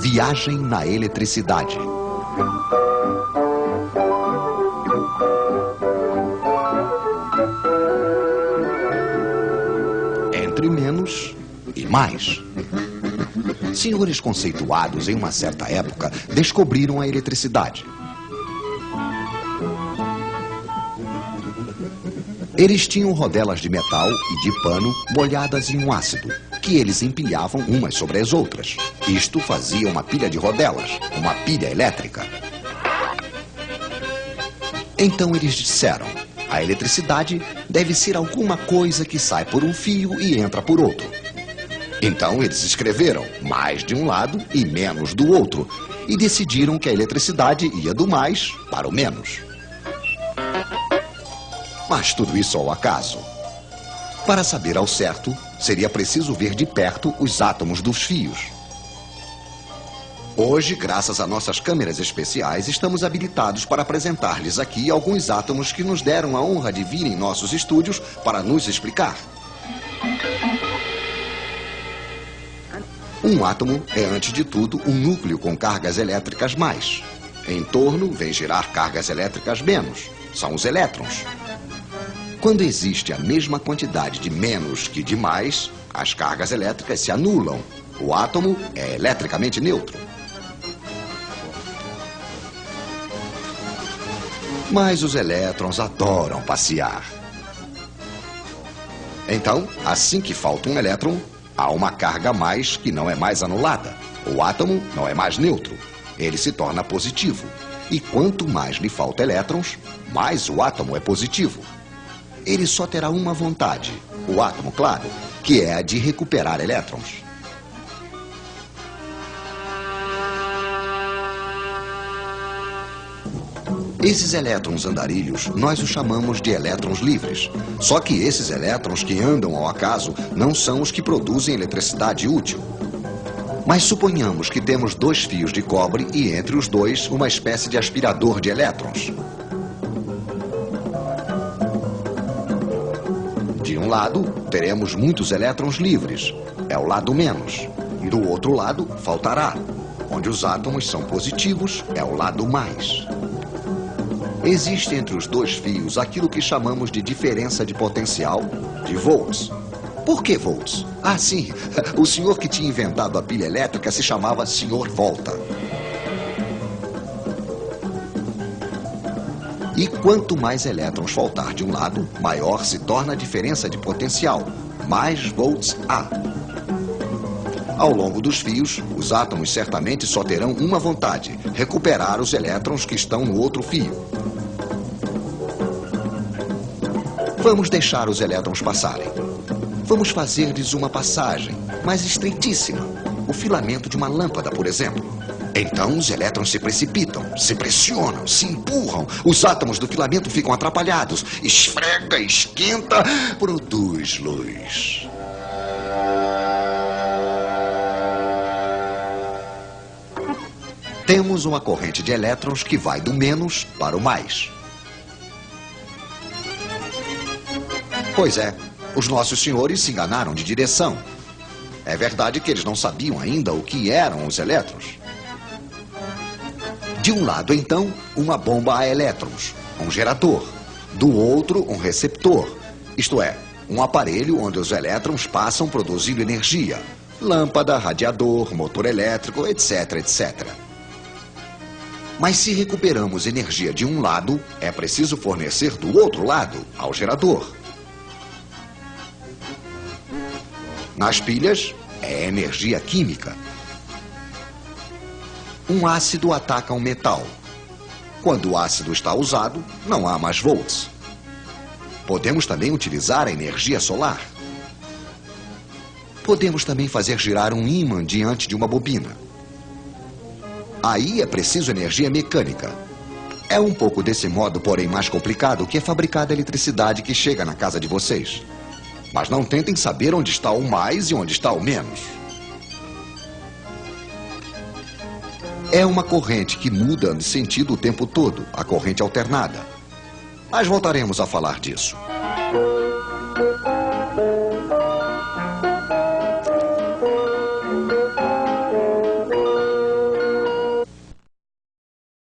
Viagem na eletricidade. Entre menos e mais. Senhores conceituados em uma certa época descobriram a eletricidade. Eles tinham rodelas de metal e de pano molhadas em um ácido, que eles empilhavam umas sobre as outras. Isto fazia uma pilha de rodelas, uma pilha elétrica. Então eles disseram: a eletricidade deve ser alguma coisa que sai por um fio e entra por outro. Então eles escreveram mais de um lado e menos do outro, e decidiram que a eletricidade ia do mais para o menos. Mas tudo isso ao acaso. Para saber ao certo, seria preciso ver de perto os átomos dos fios. Hoje, graças a nossas câmeras especiais, estamos habilitados para apresentar-lhes aqui alguns átomos que nos deram a honra de vir em nossos estúdios para nos explicar. Um átomo é, antes de tudo, um núcleo com cargas elétricas mais. Em torno, vem girar cargas elétricas menos. São os elétrons. Quando existe a mesma quantidade de menos que de mais, as cargas elétricas se anulam. O átomo é eletricamente neutro. Mas os elétrons adoram passear. Então, assim que falta um elétron, há uma carga a mais que não é mais anulada. O átomo não é mais neutro. Ele se torna positivo. E quanto mais lhe falta elétrons, mais o átomo é positivo. Ele só terá uma vontade, o átomo, claro, que é a de recuperar elétrons. Esses elétrons andarilhos, nós os chamamos de elétrons livres. Só que esses elétrons que andam ao acaso não são os que produzem eletricidade útil. Mas suponhamos que temos dois fios de cobre e entre os dois uma espécie de aspirador de elétrons. De um lado, teremos muitos elétrons livres. É o lado menos. Do outro lado, faltará. Onde os átomos são positivos, é o lado mais. Existe entre os dois fios aquilo que chamamos de diferença de potencial, de volts. Por que volts? Ah, sim, o senhor que tinha inventado a pilha elétrica se chamava Sr. Volta. E quanto mais elétrons faltar de um lado, maior se torna a diferença de potencial, mais volts há. Ao longo dos fios, os átomos certamente só terão uma vontade: recuperar os elétrons que estão no outro fio. Vamos deixar os elétrons passarem. Vamos fazer-lhes uma passagem, mas estreitíssima. O filamento de uma lâmpada, por exemplo. Então os elétrons se precipitam, se pressionam, se empurram. Os átomos do filamento ficam atrapalhados. Esfrega, esquenta, produz luz. Temos uma corrente de elétrons que vai do menos para o mais. Pois é, os nossos senhores se enganaram de direção. É verdade que eles não sabiam ainda o que eram os elétrons. De um lado, então, uma bomba a elétrons, um gerador. Do outro, um receptor, isto é, um aparelho onde os elétrons passam produzindo energia. Lâmpada, radiador, motor elétrico, etc, etc. Mas se recuperamos energia de um lado, é preciso fornecer do outro lado, ao gerador. Nas pilhas, é energia química. Um ácido ataca um metal. Quando o ácido está usado, não há mais volts. Podemos também utilizar a energia solar. Podemos também fazer girar um ímã diante de uma bobina. Aí é preciso energia mecânica. É um pouco desse modo, porém mais complicado, que é fabricada a eletricidade que chega na casa de vocês. Mas não tentem saber onde está o mais e onde está o menos. É uma corrente que muda de sentido o tempo todo, a corrente alternada. Mas voltaremos a falar disso.